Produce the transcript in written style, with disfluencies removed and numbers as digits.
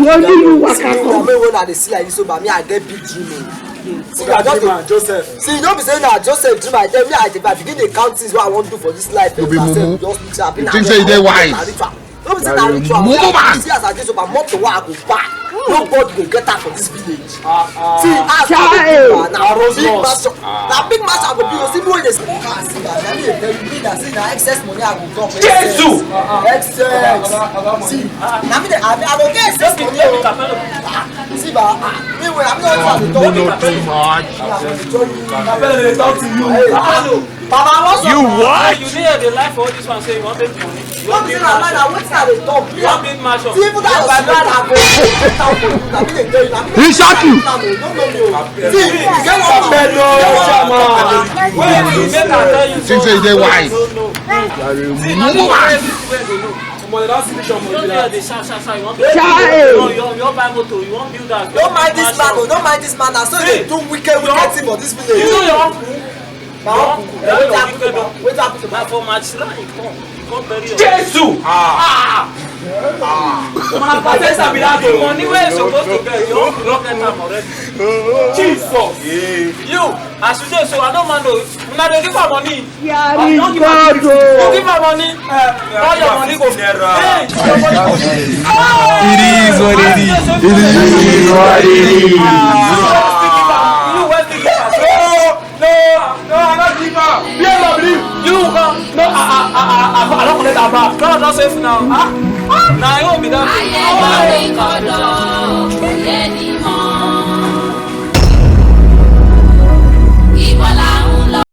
only you work out. When I see like this, but me I get big dream. See, Joseph. See, don't be saying that Joseph dream. I tell me I begin to count things what I want to do for this life. You be mumu. You think say they wise? Don't be saying that ritual. See, as I just about month to work, I go back. Nobody go get out for this village. See, as now big master go be. See, boy, this. See, that see now excess money I go drop. Jesus. Excess. See, now me I go get excess money. See, but me when I'm not trying to talk too much. Capello, they talk to you. You what? You need the life for this one. Say you want big money. You want big mansion. You want big mansion. See, even that I go. He shot you. See, you get one Capello. Think say they wise? Don't mind this man. Don't mind this man. So they do wicked thing for this village. You know your uncle. Wait up to my for match line. Come bury your Jesus! Money where you supposed to get, you don't rocket them already. Jesus! You, as you say, so I don't mind. Now they give her money. Yeah, you don't give her money. All your money go. It is what it is. It is what it is. No, I'm not giving up. You no, I don't let that back. God not safe now. Now I won't be that.